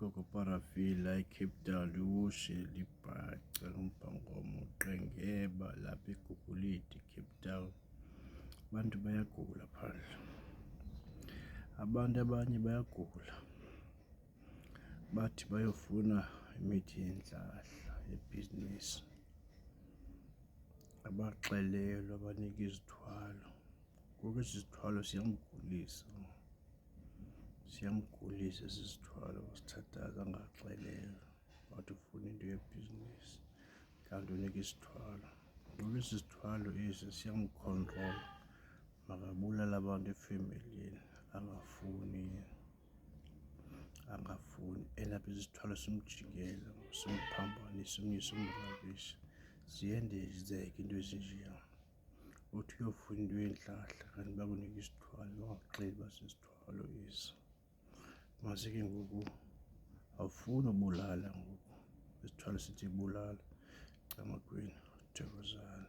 igogo parafila eCape Town, uShelly Bhaca, uMpangoma, uQengeba lapha eGugulethu eCape Town. Abantu bayagula phandle, abantu abanye bayagula bathi bayofuna imithi yenhlahla yebhizinisi, abaxelelwa abanika izithwalo. Ngoku esi sithwalo siyamgulisa esi sithwalo wasithathayo angaxelelwa, wathi ufuna into yebhizinisi kanti unika isithwalo. Ngoku esi sithwalo esi siyamkhontrola, makabulale abantu efemelini, angafuni elapha esi sithwalo simjikela, simphambanise, simravishe. Ziyendezeka into ezinjeya. Uthi uyofuna into yenhlahla kanti bakunika isithwalo bangakuxeleli uba sisithwalo esi. Mase ke ngoku awufuni ubulala ngoku, isithwalo sithi bulala. Camakwenu, thokozani.